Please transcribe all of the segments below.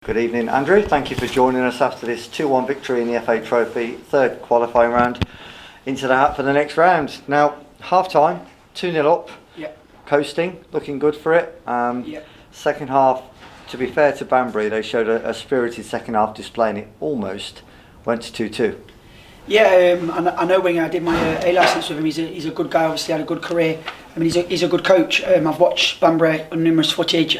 Good evening, Andrew. Thank you for joining us after this 2-1 victory in the FA Trophy, third qualifying round, into the hat for the next round. Now, half-time, 2-0 up, coasting, looking good for it. Second half, to be fair to Banbury, they showed a spirited second half, displaying it almost went to 2-2. I know when I did my A licence with him, he's a good guy, obviously had a good career. I mean, he's a good coach. I've watched Banbury on numerous footage,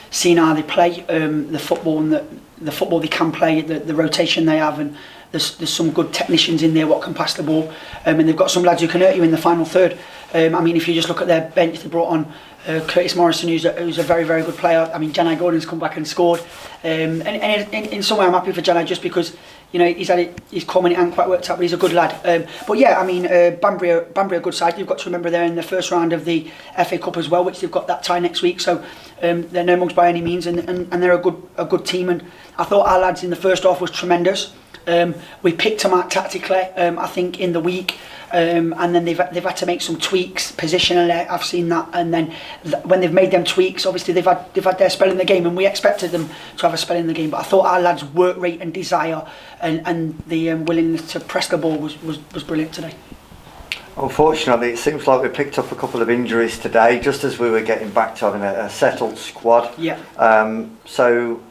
seen how they play, the football and the football they can play, the rotation they have, and there's some good technicians in there what can pass the ball, and they've got some lads who can hurt you in the final third. I mean, if you just look at their bench, they brought on Curtis Morrison, who's a very, very good player. I mean, Janai Gordon's come back and scored, and in some way I'm happy for Janai just because, you know, he's come and it hasn't quite worked out, but he's a good lad. But yeah, I mean, Banbury are a good side. You've got to remember they're in the first round of the FA Cup as well, which they've got that tie next week. So they're no mugs by any means, and they're a good team. And I thought our lads in the first half was tremendous. We picked them out tactically, I think, in the week. And then they've had to make some tweaks positionally. I've seen that, and then when they've made them tweaks, obviously they've had their spell in the game, and we expected them to have a spell in the game. But I thought our lads' work rate and desire and the willingness to press the ball was brilliant today. Unfortunately, it seems like we picked up a couple of injuries today, just as we were getting back to having a settled squad. So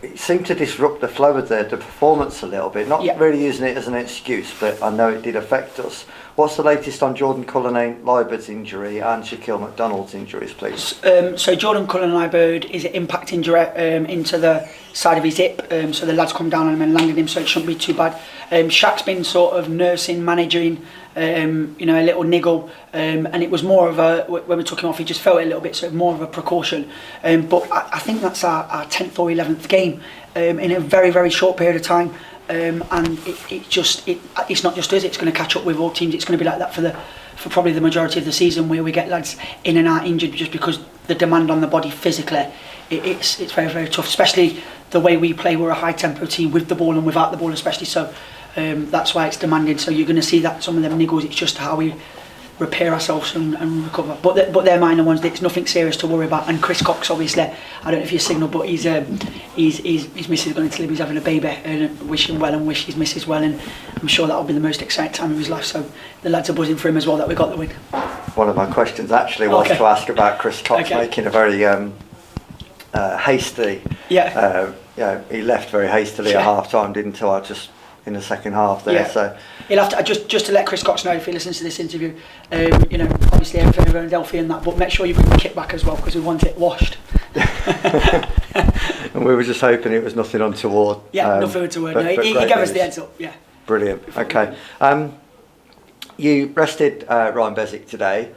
it seemed to disrupt the flow of the performance a little bit. Not really using it as an excuse, but I know it did affect us. What's the latest on Jordan Cullinane-Liburt's injury and Shaquille McDonald's injuries, please? So Jordan Cullinane-Liburt is an impact injury into the side of his hip. So the lads come down on him and landed him, so it shouldn't be too bad. Shaq's been sort of nursing, managing, a little niggle, and it was more of a, when we took him off, he just felt it a little bit, so more of a precaution. But I think that's our 10th or 11th game in a very, very short period of time. And it's not just us, it's going to catch up with all teams. It's going to be like that for probably the majority of the season, where we get lads in and out injured just because the demand on the body physically, it's very, very tough, especially the way we play. We're a high tempo team with the ball and without the ball especially, so that's why it's demanding. So you're going to see that some of them niggles, it's just how we repair ourselves and recover. But they're minor ones. It's nothing serious to worry about. And Chris Cox, obviously, I don't know if you signal, but his missus going to live. He's having a baby, and wish him well and wish his missus well. And I'm sure that'll be the most exciting time of his life. So the lads are buzzing for him as well that we got the win. One of my questions actually was to ask about Chris Cox making a very hasty. He left very hastily at half time, didn't he? Just in the second half there. So he'll have to just to let Chris Cox know if he listens to this interview. Obviously everyone's healthy and that, but make sure you bring the kit back as well, because we want it washed. And we were just hoping it was nothing untoward. Nothing untoward. He gave us the heads up. Brilliant. Okay. You rested Ryan Bezic today.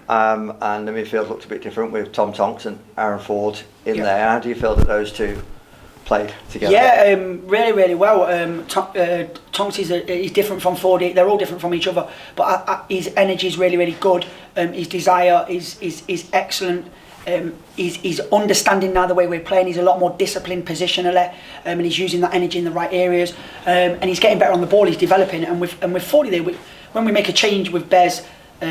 And the midfield looked a bit different with Tom Tonks and Aaron Ford in there. How do you feel that those two played together? Really, really well. Tonks he's different from Ford. They're all different from each other, but his energy is really, really good. His desire is excellent. He's understanding now the way we're playing. He's a lot more disciplined positionally, and he's using that energy in the right areas. And he's getting better on the ball. He's developing. And with Fordy there, when we make a change with Bez,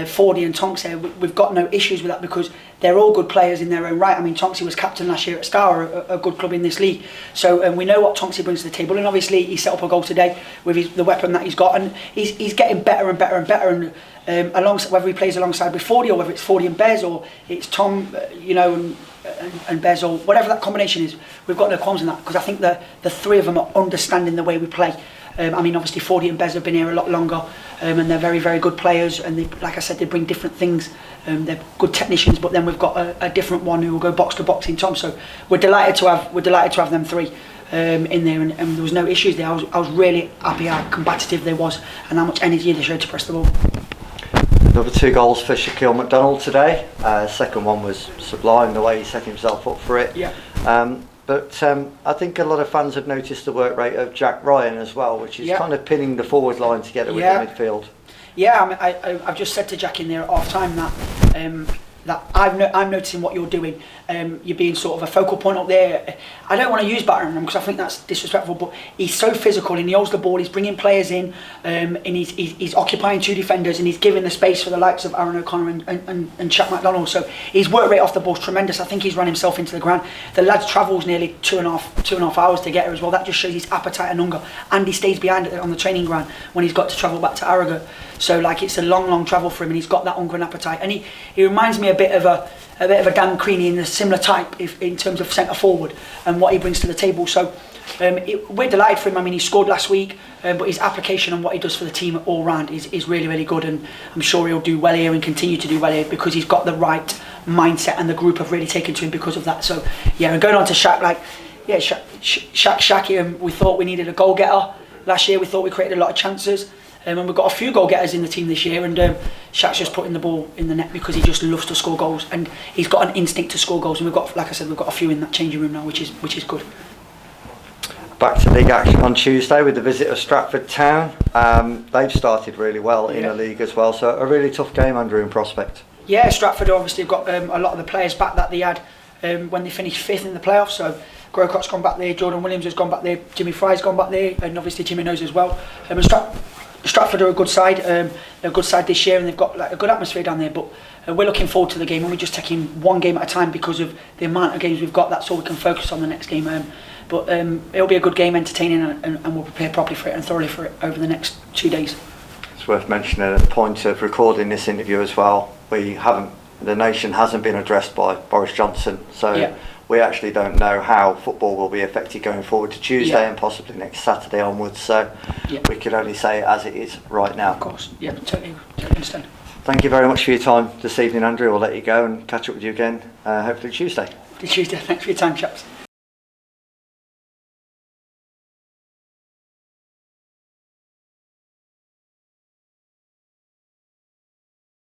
Fordy and Tonks here, we've got no issues with that, because they're all good players in their own right. I mean, Tonksy was captain last year at Star, a good club in this league. So we know what Tonksy brings to the table, and obviously he set up a goal today with the weapon that he's got, and he's getting better and better and better. And alongside, whether he plays alongside with Fordy, or whether it's Fordy and Bez, or it's Tom, and Bez, or whatever that combination is, we've got no qualms in that, because I think the three of them are understanding the way we play. I mean, obviously Fordy and Bez have been here a lot longer, and they're very, very good players, and they, like I said, they bring different things. They're good technicians, but then we've got a different one who will go box to box in Tom. So we're delighted to have them three in there, and there was no issues there. I was really happy how combative they was and how much energy they showed to press the ball. Another 2 goals for Shaquille McDonald today. Second one was sublime, the way he set himself up for it. But I think a lot of fans have noticed the work rate of Jack Ryan as well, which is kind of pinning the forward line together with the midfield. I've just said to Jack in there at half time that I'm noticing what you're doing, you're being sort of a focal point up there. I don't want to use battering him because I think that's disrespectful, but he's so physical and he holds the ball, he's bringing players in, and he's occupying 2 defenders, and he's giving the space for the likes of Aaron O'Connor and Chuck McDonald. So his work rate off the ball is tremendous. I think he's run himself into the ground. The lad travels nearly two and a half hours to get here as well. That just shows his appetite and hunger, and he stays behind on the training ground when he's got to travel back to Harrogate. So like, it's a long travel for him, and he's got that hunger and appetite, and he reminds me a bit of a Dan Creaney in a similar type in terms of centre forward and what he brings to the table. So we're delighted for him. I mean, he scored last week, but his application and what he does for the team all round is really good, and I'm sure he'll do well here and continue to do well here because he's got the right mindset, and the group have really taken to him because of that. So yeah, and going on to Shaq, Shaq, we thought we needed a goal getter last year. We thought we created a lot of chances. And we've got a few goal getters in the team this year, and Shaq's just putting the ball in the net because he just loves to score goals, and he's got an instinct to score goals. And we've got, like I said, we've got a few in that changing room now, which is good. Back to league action on Tuesday with the visit of Stratford Town. They've started really well in the league as well, so a really tough game, Andrew, in prospect. Yeah, Stratford obviously have got a lot of the players back that they had when they finished 5th in the playoffs. So Grocot's gone back there, Jordan Williams has gone back there, Jimmy Fry's gone back there, and obviously Jimmy knows as well. Stratford are a good side. They're a good side this year, and they've got like a good atmosphere down there. But we're looking forward to the game, and we're just taking one game at a time because of the amount of games we've got. That's all we can focus on the next game. But it'll be a good game, entertaining, and we'll prepare properly for it and thoroughly for it over the next 2 days. It's worth mentioning at the point of recording this interview as well, the nation hasn't been addressed by Boris Johnson, so we actually don't know how football will be affected going forward to Tuesday and possibly next Saturday onwards. So we can only say it as it is right now. Of course, totally understand. Thank you very much for your time this evening, Andrew. We'll let you go and catch up with you again hopefully Tuesday. Thanks for your time, chaps.